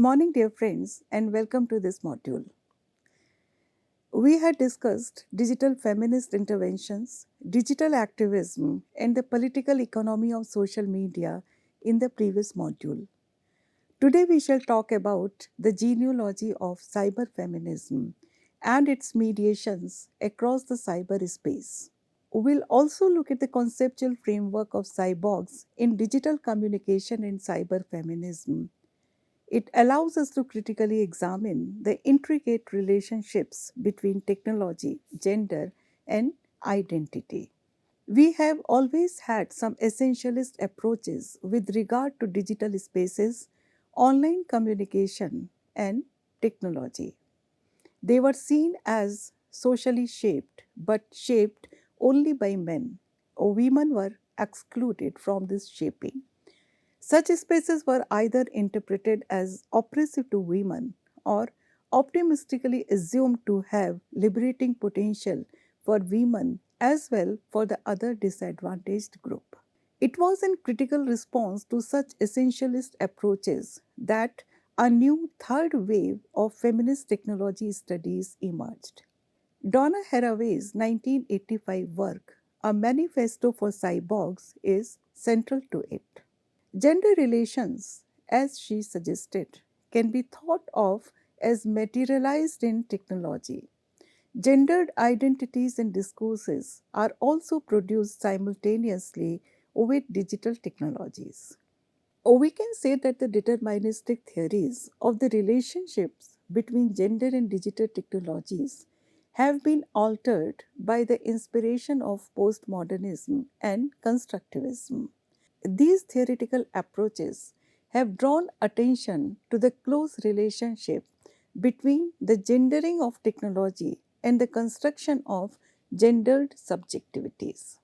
morning, dear friends, and welcome to this module. We had discussed digital feminist interventions, digital activism, and the political economy of social media in the previous module. Today, we shall talk about the genealogy of cyberfeminism and its mediations across the cyberspace. We'll also look at the conceptual framework of cyborgs in digital communication and cyberfeminism. It allows us to critically examine the intricate relationships between technology, gender, and identity. We have always had some essentialist approaches with regard to digital spaces, online communication, and technology. They were seen as socially shaped, but shaped only by men. Women were excluded from this shaping. Such spaces were either interpreted as oppressive to women or optimistically assumed to have liberating potential for women as well for the other disadvantaged group. It was in critical response to such essentialist approaches that a new third wave of feminist technology studies emerged. Donna Haraway's 1985 work, A Manifesto for Cyborgs, is central to it. Gender relations, as she suggested, can be thought of as materialized in technology. Gendered identities and discourses are also produced simultaneously with digital technologies. Or we can say that the deterministic theories of the relationships between gender and digital technologies have been altered by the inspiration of postmodernism and constructivism. These theoretical approaches have drawn attention to the close relationship between the gendering of technology and the construction of gendered subjectivities.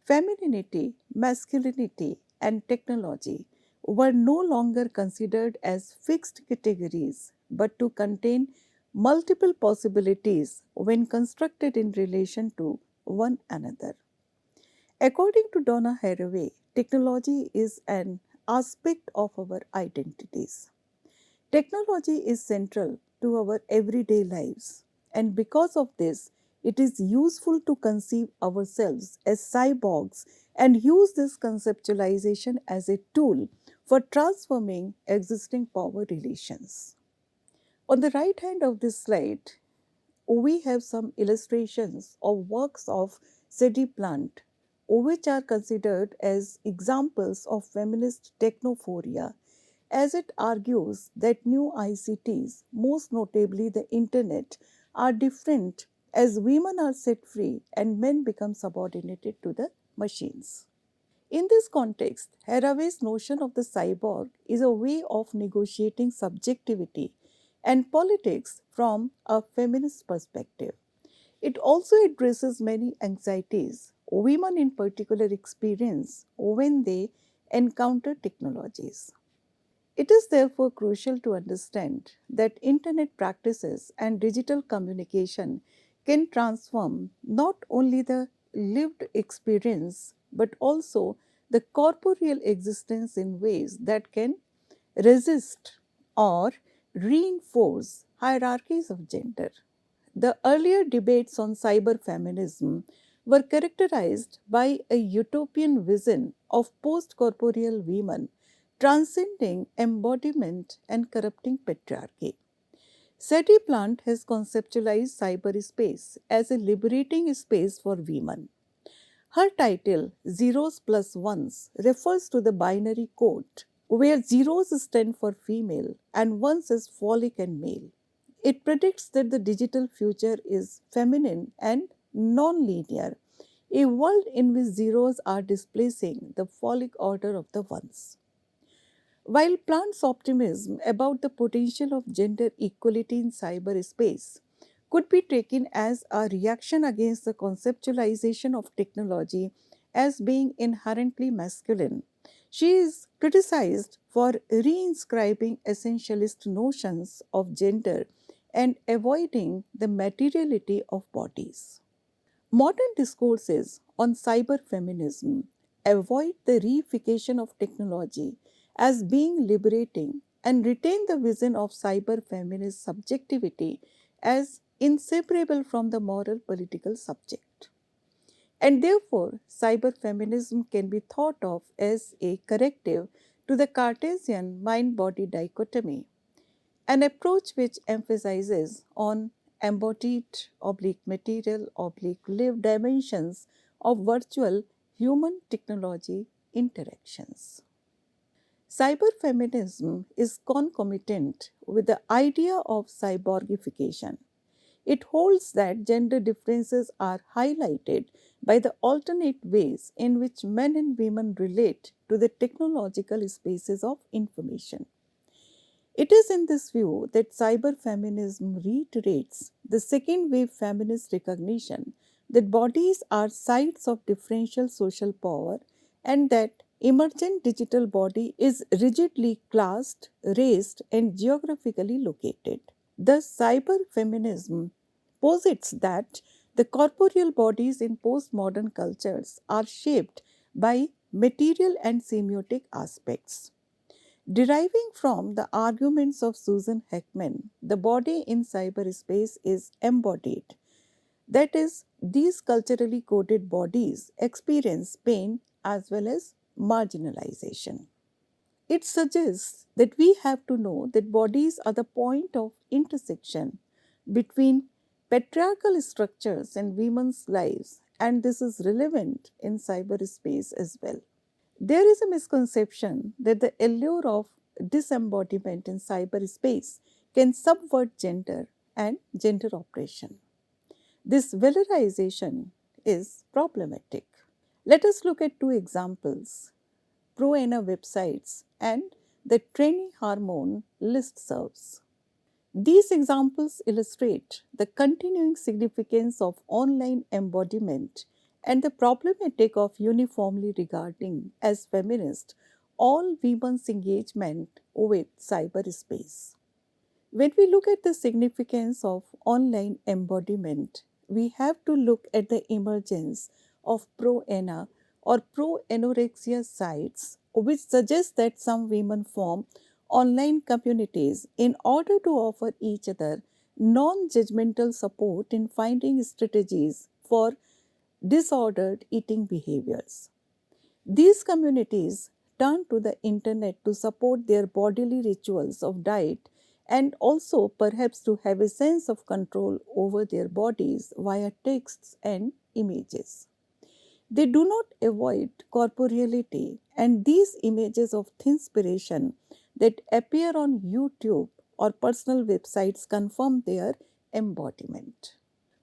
Femininity, masculinity, and technology were no longer considered as fixed categories but to contain multiple possibilities when constructed in relation to one another. According to Donna Haraway, technology is an aspect of our identities. Technology is central to our everyday lives, and because of this, it is useful to conceive ourselves as cyborgs and use this conceptualization as a tool for transforming existing power relations. On the right hand of this slide, we have some illustrations of works of Sadie Plant, which are considered as examples of feminist technophoria, as it argues that new ICTs, most notably the internet, are different as women are set free and men become subordinated to the machines. In this context, Haraway's notion of the cyborg is a way of negotiating subjectivity and politics from a feminist perspective. It also addresses many anxieties women in particular experience when they encounter technologies. It is therefore crucial to understand that internet practices and digital communication can transform not only the lived experience but also the corporeal existence in ways that can resist or reinforce hierarchies of gender. The earlier debates on cyberfeminism were characterized by a utopian vision of post corporeal women transcending embodiment and corrupting patriarchy. Sadie Plant has conceptualized cyberspace as a liberating space for women. Her title, Zeros Plus Ones, refers to the binary code, where zeros stand for female and ones is phallic and male. It predicts that the digital future is feminine and non-linear, a world in which zeros are displacing the phallic order of the ones. While Plant's optimism about the potential of gender equality in cyberspace could be taken as a reaction against the conceptualization of technology as being inherently masculine, she is criticized for reinscribing essentialist notions of gender and avoiding the materiality of bodies. Modern discourses on cyberfeminism avoid the reification of technology as being liberating and retain the vision of cyber feminist subjectivity as inseparable from the moral political subject. And therefore, cyber feminism can be thought of as a corrective to the Cartesian mind body dichotomy, an approach which emphasizes on embodied oblique material oblique lived dimensions of virtual human technology interactions. Cyberfeminism is concomitant with the idea of cyborgification. It holds that gender differences are highlighted by the alternate ways in which men and women relate to the technological spaces of information. It is in this view that cyberfeminism reiterates the second wave feminist recognition that bodies are sites of differential social power and that emergent digital body is rigidly classed, raised, and geographically located. Thus, cyberfeminism posits that the corporeal bodies in postmodern cultures are shaped by material and semiotic aspects. Deriving from the arguments of Susan Heckman, the body in cyberspace is embodied. That is, these culturally coded bodies experience pain as well as marginalization. It suggests that we have to know that bodies are the point of intersection between patriarchal structures and women's lives, and this is relevant in cyberspace as well. There is a misconception that the allure of disembodiment in cyberspace can subvert gender and gender oppression. This valorization is problematic. Let us look at two examples pro-ana websites and the trainee hormone listservs. These examples illustrate the continuing significance of online embodiment and the problematic of uniformly regarding as feminist all women's engagement with cyberspace. When we look at the significance of online embodiment, we have to look at the emergence of pro ana or pro anorexia sites, which suggest that some women form online communities in order to offer each other non judgmental support in finding strategies for disordered eating behaviors. These communities turn to the internet to support their bodily rituals of diet and also perhaps to have a sense of control over their bodies via texts and images. They do not avoid corporeality, and these images of thinspiration that appear on YouTube or personal websites confirm their embodiment.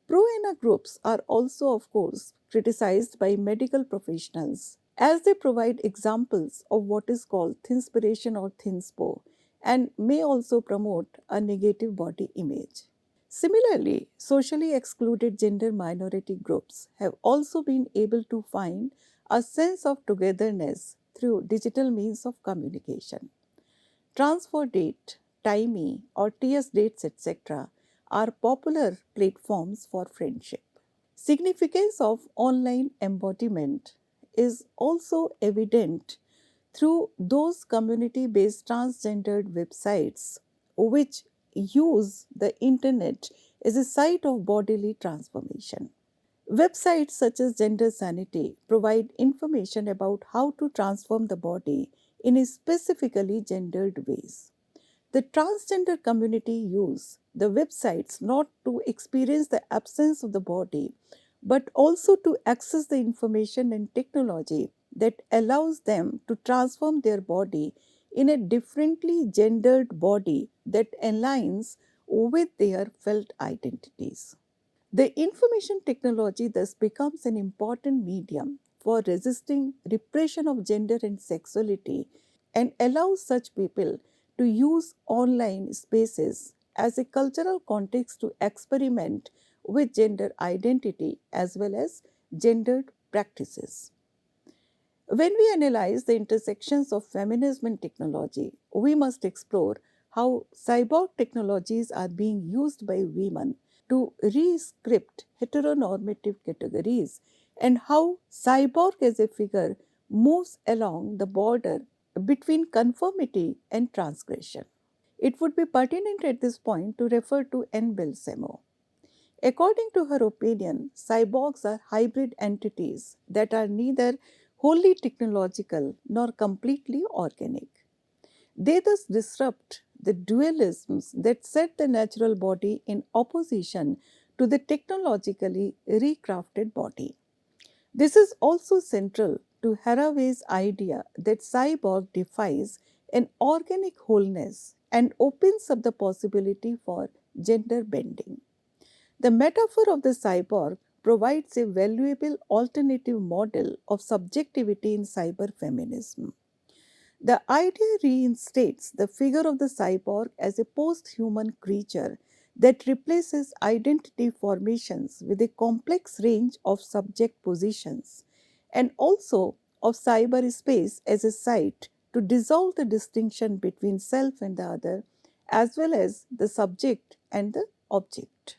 Pro-ana groups are also, of course, criticized by medical professionals as they provide examples of what is called thinspiration or thinspo and may also promote a negative body image. Similarly, socially excluded gender minority groups have also been able to find a sense of togetherness through digital means of communication. Transfer Timey, or TS dates, etc., are popular platforms for friendship. Significance of online embodiment is also evident through those community-based transgendered websites which use the internet as a site of bodily transformation. Websites such as Gender Sanity provide information about how to transform the body in a specifically gendered ways. The transgender community use the websites not to experience the absence of the body, but also to access the information and technology that allows them to transform their body in a differently gendered body that aligns with their felt identities. The information technology thus becomes an important medium for resisting repression of gender and sexuality and allows such people to use online spaces as a cultural context to experiment with gender identity as well as gendered practices. When we analyze the intersections of feminism and technology, we must explore how cyborg technologies are being used by women to re-script heteronormative categories and how cyborg as a figure moves along the border between conformity and transgression. It would be pertinent at this point to refer to N. Belcemo. According to her opinion, cyborgs are hybrid entities that are neither wholly technological nor completely organic. They thus disrupt the dualisms that set the natural body in opposition to the technologically recrafted body. This is also central to Haraway's idea that cyborg defies an organic wholeness and opens up the possibility for gender bending. The metaphor of the cyborg provides a valuable alternative model of subjectivity in cyberfeminism. The idea reinstates the figure of the cyborg as a post human creature that replaces identity formations with a complex range of subject positions and also of cyberspace as a site to dissolve the distinction between self and the other, as well as the subject and the object.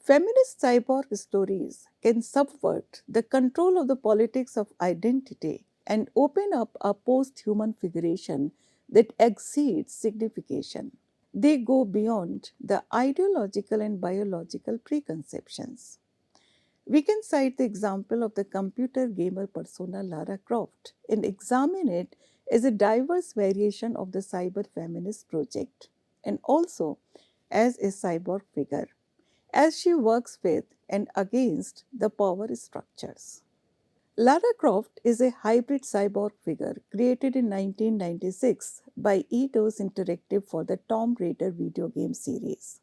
Feminist cyborg stories can subvert the control of the politics of identity and open up a post human figuration that exceeds signification. They go beyond the ideological and biological preconceptions. We can cite the example of the computer gamer persona Lara Croft and examine it as a diverse variation of the cyber feminist project and also as a cyborg figure as she works with and against the power structures. Lara Croft is a hybrid cyborg figure created in 1996 by Eidos Interactive for the Tomb Raider video game series.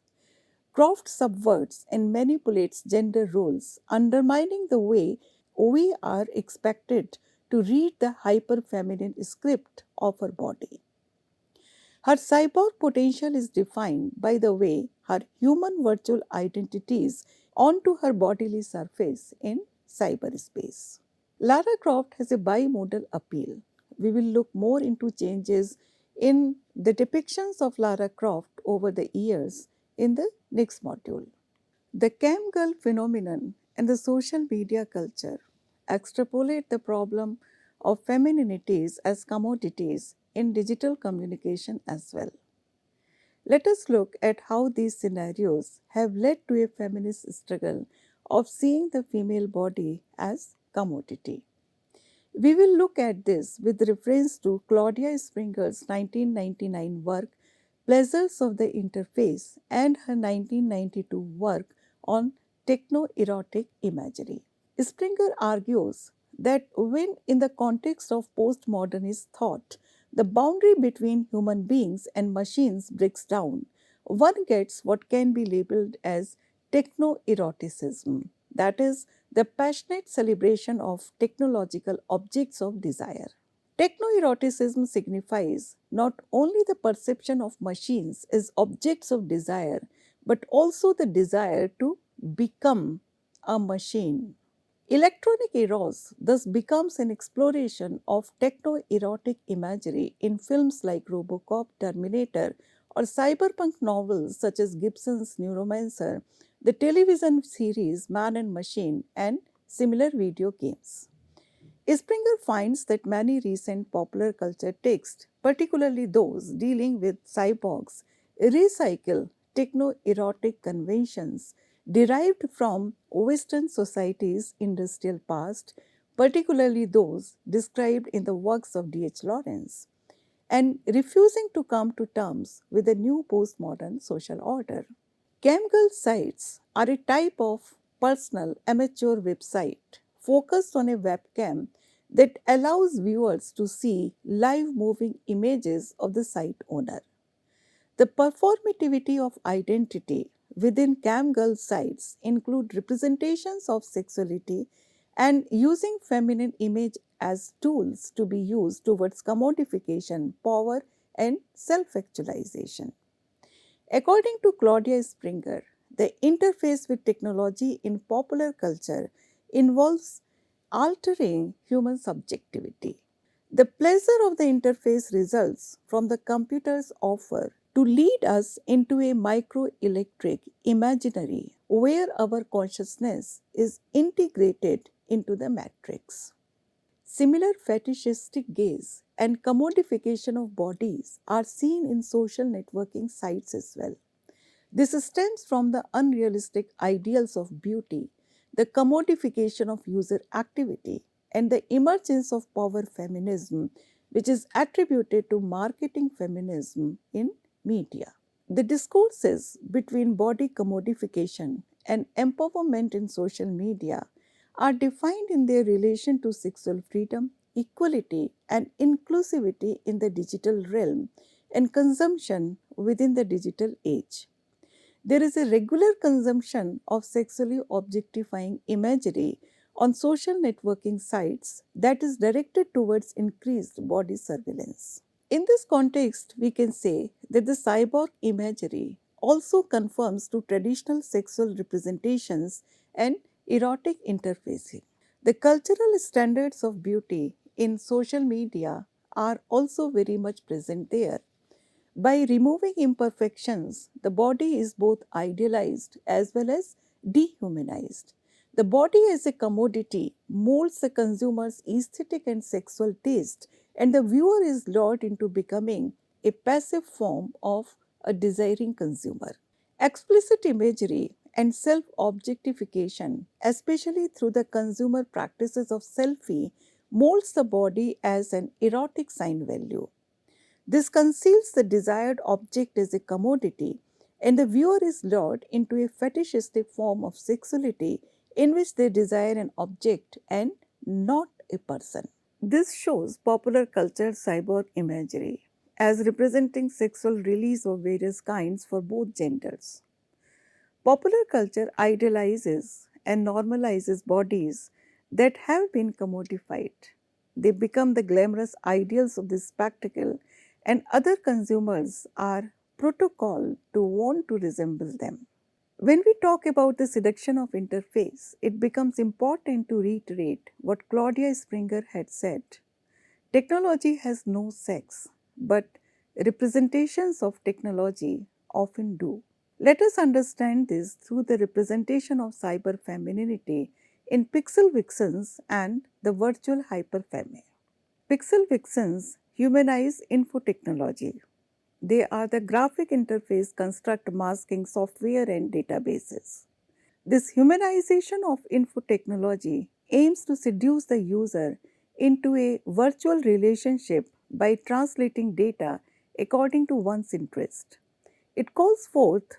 Croft subverts and manipulates gender roles, undermining the way we are expected to read the hyper feminine script of her body. Her cyborg potential is defined by the way her human virtual identities onto her bodily surface in cyberspace. Lara Croft has a bimodal appeal. We will look more into changes in the depictions of Lara Croft over the years in the next module. The cam girl phenomenon and the social media culture extrapolate the problem of femininities as commodities in digital communication as well. Let us look at how these scenarios have led to a feminist struggle of seeing the female body as commodity. We will look at this with reference to Claudia Springer's 1999 work, Pleasures of the Interface, and her 1992 work on techno-erotic imagery. Springer argues that when in the context of postmodernist thought, the boundary between human beings and machines breaks down, one gets what can be labeled as techno-eroticism, that is, the passionate celebration of technological objects of desire. Technoeroticism signifies not only the perception of machines as objects of desire, but also the desire to become a machine. Electronic eros thus becomes an exploration of techno-erotic imagery in films like Robocop, Terminator, or cyberpunk novels such as Gibson's Neuromancer, the television series Man and Machine, and similar video games. Springer finds that many recent popular culture texts, particularly those dealing with cyborgs, recycle techno-erotic conventions derived from Western society's industrial past, particularly those described in the works of D.H. Lawrence, and refusing to come to terms with the new postmodern social order. Camgirl sites are a type of personal amateur website focused on a webcam that allows viewers to see live moving images of the site owner. The performativity of identity within camgirl sites include representations of sexuality and using feminine image as tools to be used towards commodification, power, and self-actualization. According to Claudia Springer, the interface with technology in popular culture involves altering human subjectivity. The pleasure of the interface results from the computer's offer to lead us into a microelectric imaginary where our consciousness is integrated into the matrix. Similar fetishistic gaze and commodification of bodies are seen in social networking sites as well. This stems from the unrealistic ideals of beauty, the commodification of user activity, and the emergence of power feminism, which is attributed to marketing feminism in media. The discourses between body commodification and empowerment in social media are defined in their relation to sexual freedom, equality, and inclusivity in the digital realm and consumption within the digital age. There is a regular consumption of sexually objectifying imagery on social networking sites that is directed towards increased body surveillance. In this context, we can say that the cyborg imagery also conforms to traditional sexual representations and erotic interfacing. The cultural standards of beauty in social media are also very much present there. By removing imperfections, the body is both idealized as well as dehumanized. The body as a commodity molds the consumer's aesthetic and sexual taste, and the viewer is lured into becoming a passive form of a desiring consumer. Explicit imagery and self objectification, especially through the consumer practices of selfie, molds the body as an erotic sign value. This conceals the desired object as a commodity, and the viewer is lured into a fetishistic form of sexuality in which they desire an object and not a person. This shows popular culture cyborg imagery as representing sexual release of various kinds for both genders. Popular culture idealizes and normalizes bodies that have been commodified. They become the glamorous ideals of this spectacle, and other consumers are protocol to want to resemble them. When we talk about the seduction of interface, it becomes important to reiterate what Claudia Springer had said. Technology has no sex, but representations of technology often do. Let us understand this through the representation of cyber femininity in pixel vixens and the virtual hyperfemme. Pixel vixens humanize infotechnology. They are the graphic interface construct masking software and databases. This humanization of infotechnology aims to seduce the user into a virtual relationship by translating data according to one's interest. It calls forth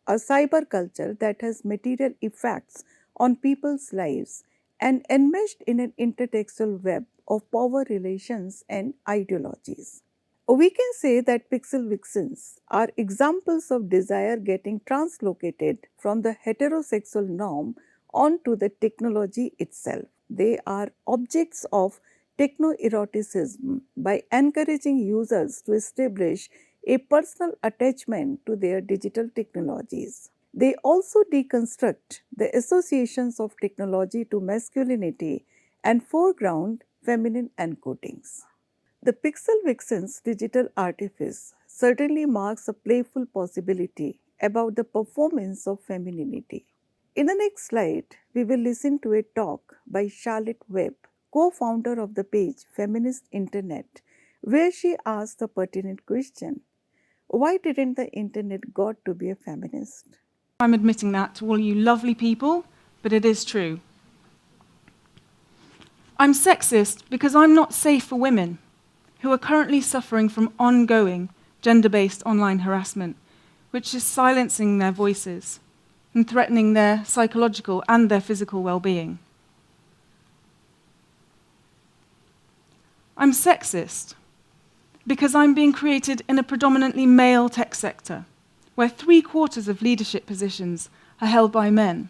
a cyber culture that has material effects on people's lives and enmeshed in an intertextual web of power relations and ideologies. We can say that pixel vixens are examples of desire getting translocated from the heterosexual norm onto the technology itself. They are objects of technoeroticism by encouraging users to establish a personal attachment to their digital technologies. They also deconstruct the associations of technology to masculinity and foreground feminine encodings. The Pixel Vixen's digital artifice certainly marks a playful possibility about the performance of femininity. In the next slide, we will listen to a talk by Charlotte Webb, co-founder of the page Feminist Internet, where she asked the pertinent question, why didn't the internet got to be a feminist? I'm admitting that to all you lovely people, but it is true. I'm sexist because I'm not safe for women who are currently suffering from ongoing gender-based online harassment, which is silencing their voices and threatening their psychological and their physical well-being. I'm sexist because I'm being created in a predominantly male tech sector, where 3/4 of leadership positions are held by men,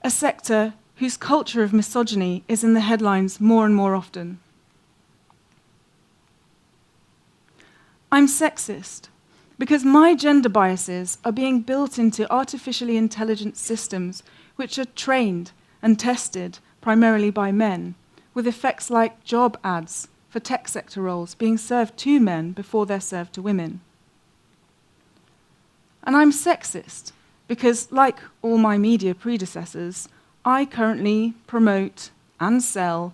a sector whose culture of misogyny is in the headlines more and more often. I'm sexist because my gender biases are being built into artificially intelligent systems which are trained and tested primarily by men, with effects like job ads for tech sector roles being served to men before they're served to women. And I'm sexist because, like all my media predecessors, I currently promote and sell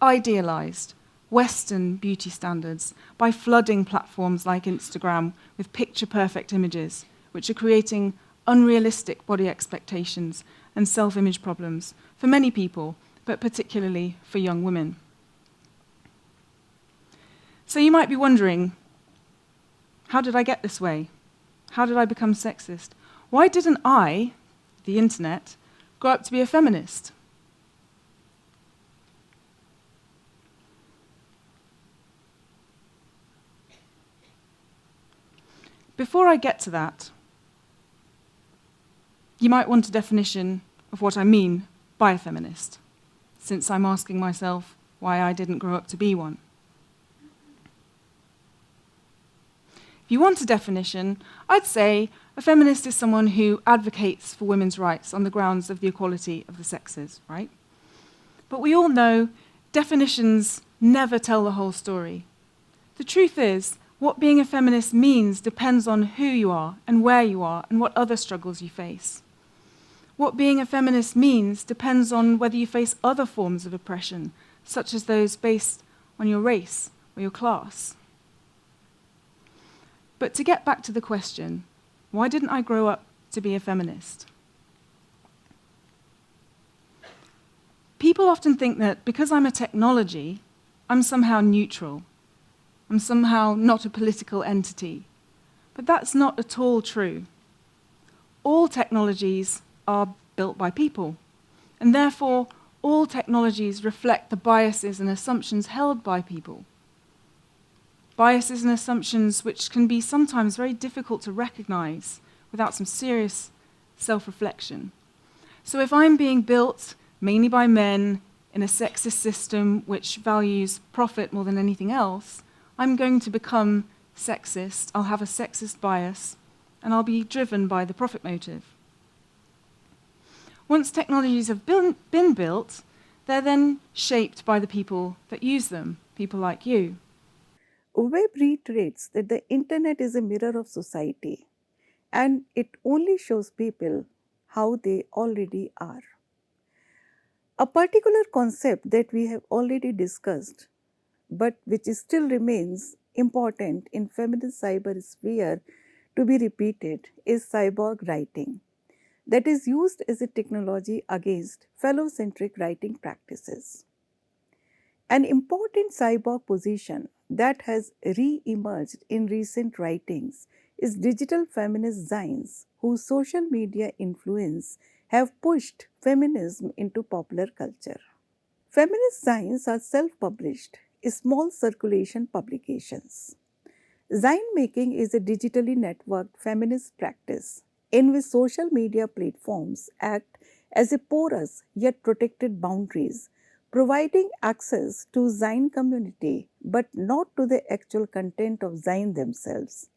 idealized, Western beauty standards by flooding platforms like Instagram with picture-perfect images, which are creating unrealistic body expectations and self-image problems for many people, but particularly for young women. So you might be wondering, how did I get this way? How did I become sexist? Why didn't I, the internet, grow up to be a feminist? Before I get to that, you might want a definition of what I mean by a feminist, since I'm asking myself why I didn't grow up to be one. If you want a definition, I'd say a feminist is someone who advocates for women's rights on the grounds of the equality of the sexes, right? But we all know definitions never tell the whole story. The truth is, what being a feminist means depends on who you are and where you are and what other struggles you face. What being a feminist means depends on whether you face other forms of oppression, such as those based on your race or your class. But to get back to the question, why didn't I grow up to be a feminist? People often think that because I'm a technology, I'm somehow neutral. I'm somehow not a political entity. But that's not at all true. All technologies are built by people, and therefore all technologies reflect the biases and assumptions held by people. Biases and assumptions which can be sometimes very difficult to recognize without some serious self-reflection. So if I'm being built mainly by men in a sexist system which values profit more than anything else, I'm going to become sexist, I'll have a sexist bias, and I'll be driven by the profit motive. Once technologies have been built, they're then shaped by the people that use them, people like you. Webb reiterates that the internet is a mirror of society and it only shows people how they already are. A particular concept that we have already discussed, but which still remains important in feminist cybersphere to be repeated, is cyborg writing, that is used as a technology against fellow-centric writing practices. An important cyborg position that has re-emerged in recent writings is digital feminist zines whose social media influence have pushed feminism into popular culture. Feminist zines are self-published, small circulation publications. Zine making is a digitally networked feminist practice in which social media platforms act as a porous yet protected boundaries, providing access to Zine community but not to the actual content of Zine themselves.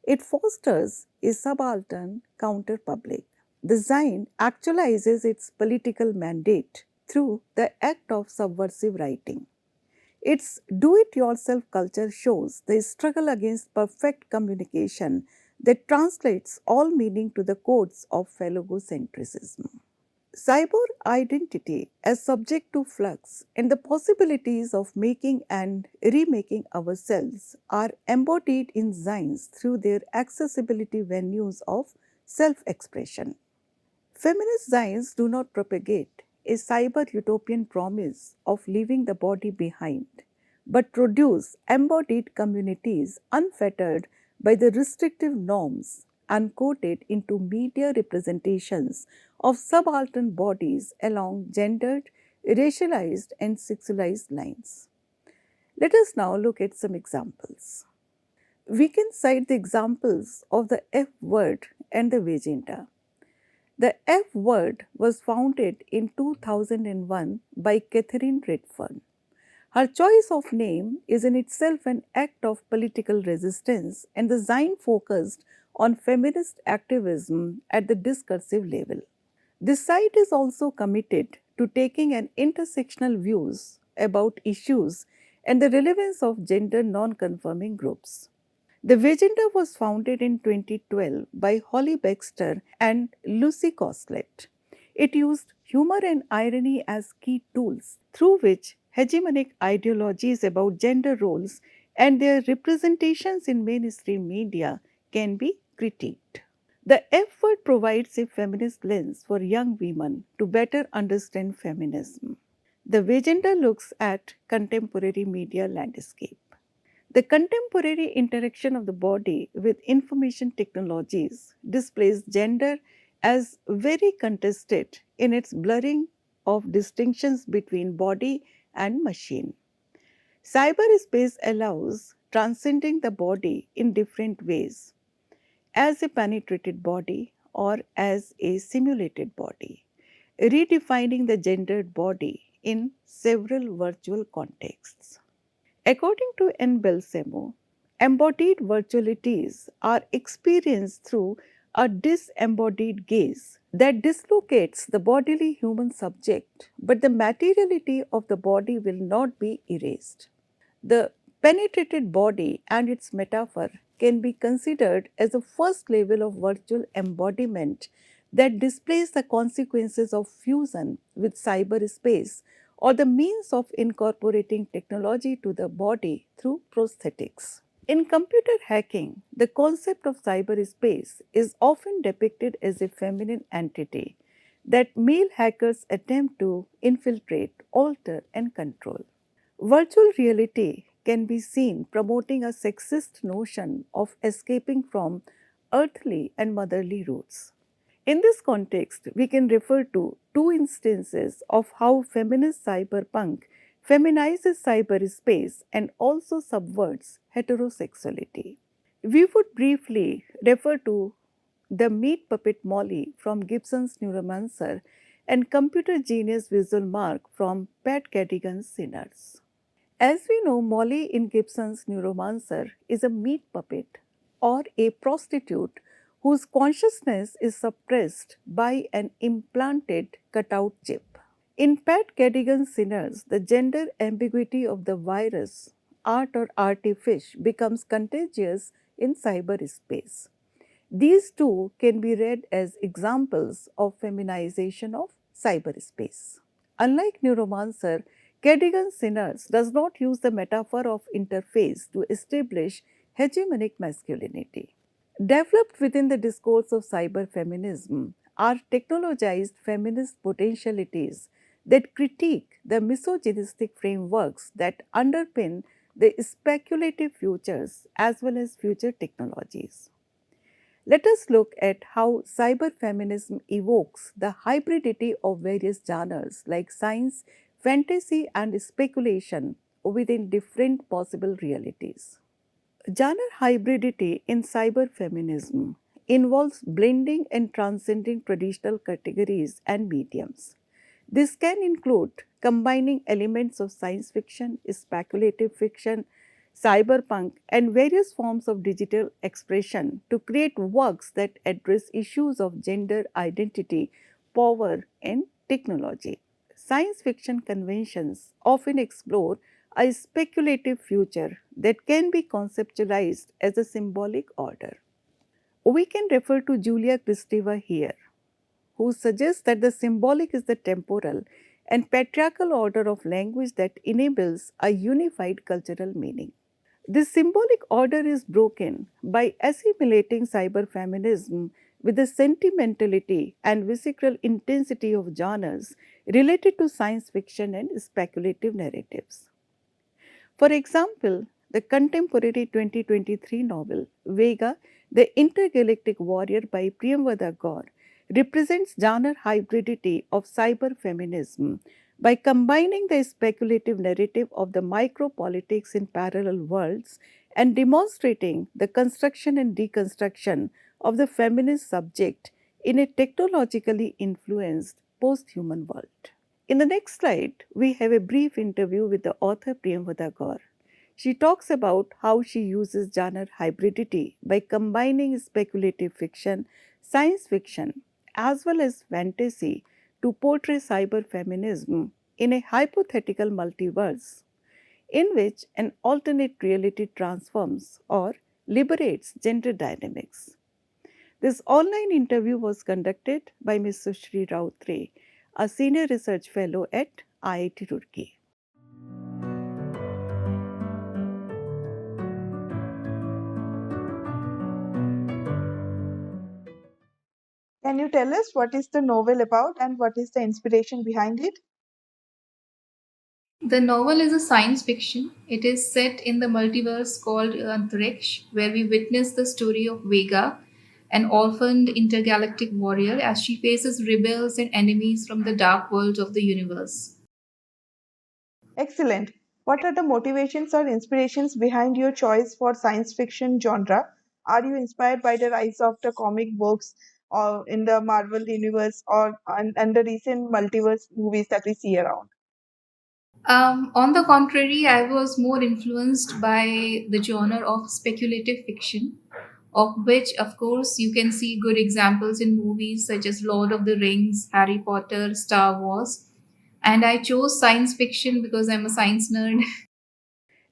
It fosters a subaltern counter-public. The Zine actualizes its political mandate through the act of subversive writing. Its do it yourself culture shows the struggle against perfect communication that translates all meaning to the codes of phallogocentrism. Cyber identity as subject to flux and the possibilities of making and remaking ourselves are embodied in zines through their accessibility venues of self expression. Feminist science do not propagate a cyber utopian promise of leaving the body behind, but produce embodied communities unfettered by the restrictive norms uncoded into media representations of subaltern bodies along gendered, racialized, and sexualized lines. Let us now look at some examples. We can cite the examples of the F word and the vagina. The F Word was founded in 2001 by Catherine Redfern. Her choice of name is in itself an act of political resistance, and the Zine focused on feminist activism at the discursive level. This site is also committed to taking an intersectional views about issues and the relevance of gender non-conforming groups. The Vagenda was founded in 2012 by Holly Baxter and Lucy Cosslett. It used humor and irony as key tools through which hegemonic ideologies about gender roles and their representations in mainstream media can be critiqued. The effort provides a feminist lens for young women to better understand feminism. The agenda looks at contemporary media landscape. The contemporary interaction of the body with information technologies displays gender as very contested in its blurring of distinctions between body and machine. Cyberspace allows transcending the body in different ways as a penetrated body or as a simulated body, redefining the gendered body in several virtual contexts. According to N. Belcemo, embodied virtualities are experienced through a disembodied gaze that dislocates the bodily human subject, but the materiality of the body will not be erased. The penetrated body and its metaphor can be considered as a first level of virtual embodiment that displays the consequences of fusion with cyberspace or the means of incorporating technology to the body through prosthetics. In computer hacking, the concept of cyberspace is often depicted as a feminine entity that male hackers attempt to infiltrate, alter, and control. Virtual reality can be seen promoting a sexist notion of escaping from earthly and motherly roots. In this context, we can refer to two instances of how feminist cyberpunk feminizes cyberspace and also subverts heterosexuality. We would briefly refer to the meat puppet Molly from Gibson's Neuromancer and computer genius visual Mark from Pat Cadigan's Sinners. As we know, Molly in Gibson's Neuromancer is a meat puppet or a prostitute whose consciousness is suppressed by an implanted cutout chip. In Pat Cadigan's Sinners, the gender ambiguity of the virus, art or artifice, becomes contagious in cyberspace. These two can be read as examples of feminization of cyberspace. Unlike Neuromancer, Cadigan Sinners does not use the metaphor of interface to establish hegemonic masculinity. Developed within the discourse of cyberfeminism are technologized feminist potentialities that critique the misogynistic frameworks that underpin the speculative futures as well as future technologies. Let us look at how cyberfeminism evokes the hybridity of various genres like science, fantasy, and speculation within different possible realities. Genre hybridity in cyberfeminism involves blending and transcending traditional categories and mediums. This can include combining elements of science fiction, speculative fiction, cyberpunk, and various forms of digital expression to create works that address issues of gender identity, power, and technology. Science fiction conventions often explore a speculative future that can be conceptualized as a symbolic order. We can refer to Julia Kristeva here, who suggests that the symbolic is the temporal and patriarchal order of language that enables a unified cultural meaning. This symbolic order is broken by assimilating cyberfeminism with the sentimentality and visceral intensity of genres related to science fiction and speculative narratives. For example, the contemporary 2023 novel Vega, the Intergalactic Warrior by Priyamvada Gaur represents genre hybridity of cyberfeminism by combining the speculative narrative of the micropolitics in parallel worlds and demonstrating the construction and deconstruction of the feminist subject in a technologically influenced post-human world. In the next slide, we have a brief interview with the author Priyamvada Gaur. She talks about how she uses genre hybridity by combining speculative fiction, science fiction, as well as fantasy to portray cyberfeminism in a hypothetical multiverse in which an alternate reality transforms or liberates gender dynamics. This online interview was conducted by Ms. Sushri Rautre, a senior research fellow at IIT Roorkee. Can you tell us what is the novel about and what is the inspiration behind it? The novel is a science fiction. It is set in the multiverse called Antariksh, where we witness the story of Vega, an orphaned intergalactic warrior, as she faces rebels and enemies from the dark world of the universe. Excellent. What are the motivations or inspirations behind your choice for science fiction genre? Are you inspired by the rise of the comic books or in the Marvel universe or and the recent multiverse movies that we see around? On the contrary, I was more influenced by the genre of speculative fiction, of which, of course, you can see good examples in movies such as Lord of the Rings, Harry Potter, Star Wars. And I chose science fiction because I'm a science nerd.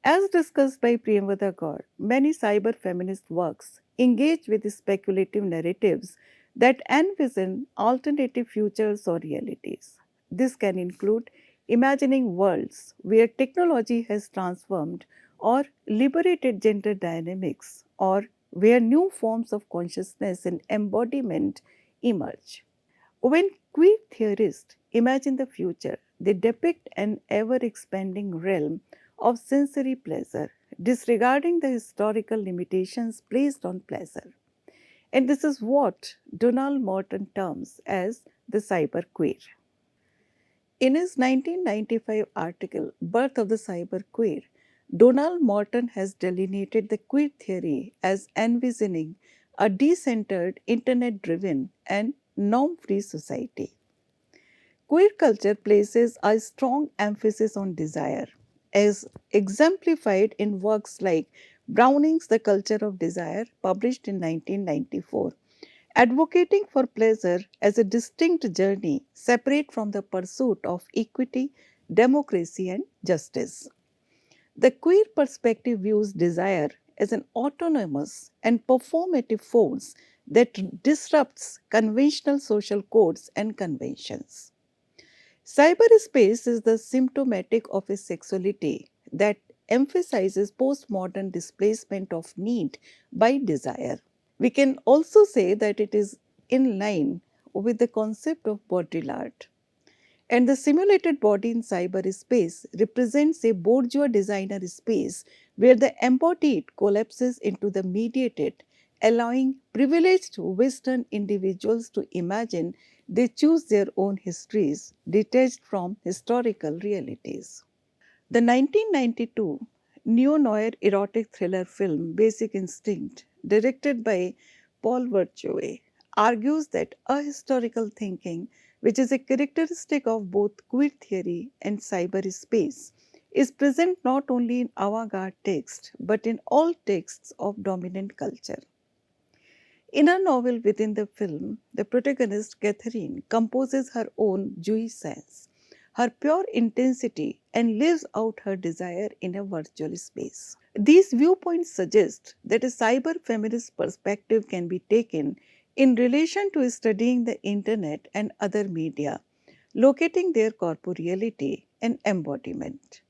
As discussed by Priyamvada Gaur, many cyber feminist works engage with speculative narratives that envision alternative futures or realities. This can include imagining worlds where technology has transformed or liberated gender dynamics, or where new forms of consciousness and embodiment emerge. When queer theorists imagine the future, they depict an ever expanding realm of sensory pleasure, disregarding the historical limitations placed on pleasure. And this is what Donald Morton terms as the cyber queer. In his 1995 article, Birth of the Cyber Queer, Donald Morton has delineated the queer theory as envisioning a decentered, internet driven, and norm free society. Queer culture places a strong emphasis on desire, as exemplified in works like Browning's The Culture of Desire, published in 1994, advocating for pleasure as a distinct journey separate from the pursuit of equity, democracy, and justice. The queer perspective views desire as an autonomous and performative force that disrupts conventional social codes and conventions. Cyberspace is the symptomatic of a sexuality that emphasizes postmodern displacement of need by desire. We can also say that it is in line with the concept of bodily art. And the simulated body in cyberspace represents a bourgeois designer space where the embodied collapses into the mediated, allowing privileged Western individuals to imagine they choose their own histories detached from historical realities. The 1992 neo noir erotic thriller film Basic Instinct, directed by Paul Verhoeven, argues that ahistorical thinking, which is a characteristic of both queer theory and cyberspace, is present not only in avant garde texts but in all texts of dominant culture. In a novel within the film, the protagonist Catherine composes her own jouissance, her pure intensity, and lives out her desire in a virtual space. These viewpoints suggest that a cyber feminist perspective can be taken in relation to studying the internet and other media, locating their corporeality and embodiment.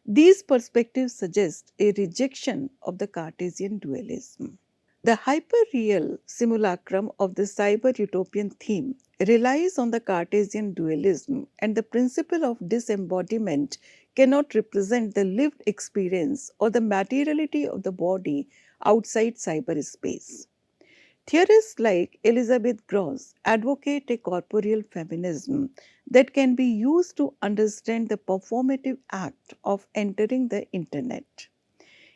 These perspectives suggest a rejection of the Cartesian dualism. The hyperreal simulacrum of the cyber utopian theme relies on the Cartesian dualism, and the principle of disembodiment cannot represent the lived experience or the materiality of the body outside cyberspace. Theorists like Elizabeth Gross advocate a corporeal feminism that can be used to understand the performative act of entering the internet.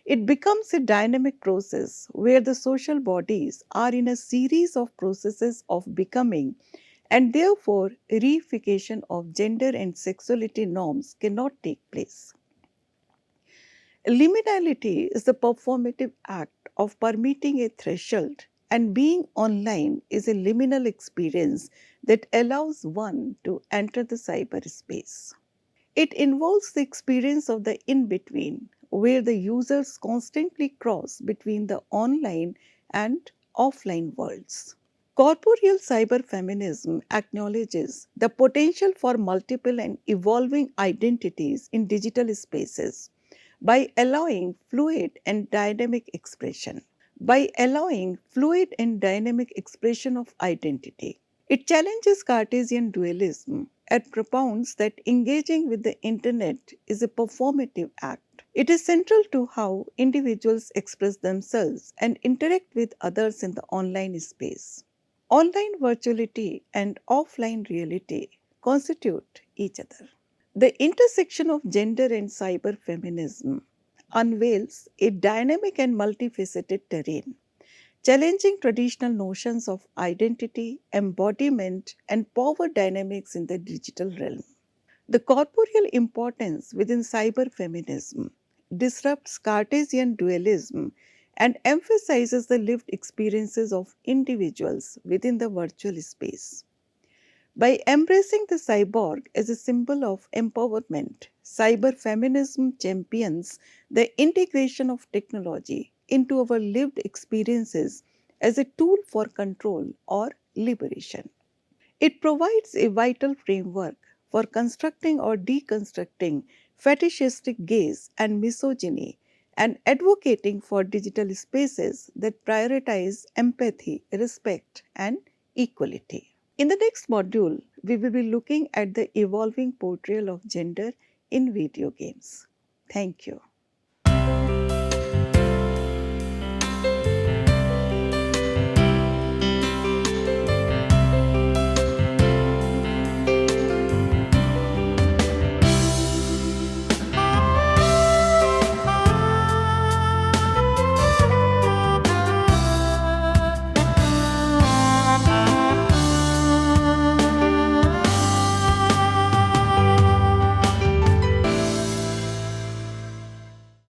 It becomes a dynamic process where the social bodies are in a series of processes of becoming, and therefore reification of gender and sexuality norms cannot take place. Liminality is the performative act of permitting a threshold, and being online is a liminal experience that allows one to enter the cyberspace. It involves the experience of the in between, where the users constantly cross between the online and offline worlds. Corporeal cyberfeminism acknowledges the potential for multiple and evolving identities in digital spaces by allowing fluid and dynamic expression. By allowing fluid and dynamic expression of identity. It challenges Cartesian dualism and propounds that engaging with the internet is a performative act. It is central to how individuals express themselves and interact with others in the online space. Online virtuality and offline reality constitute each other. The intersection of gender and cyberfeminism unveils a dynamic and multifaceted terrain, challenging traditional notions of identity, embodiment, and power dynamics in the digital realm. The corporeal importance within cyberfeminism disrupts Cartesian dualism and emphasizes the lived experiences of individuals within the virtual space. By embracing the cyborg as a symbol of empowerment, cyberfeminism champions the integration of technology into our lived experiences as a tool for control or liberation. It provides a vital framework for constructing or deconstructing fetishistic gaze and misogyny and advocating for digital spaces that prioritize empathy, respect, and equality. In the next module, we will be looking at the evolving portrayal of gender in video games. Thank you.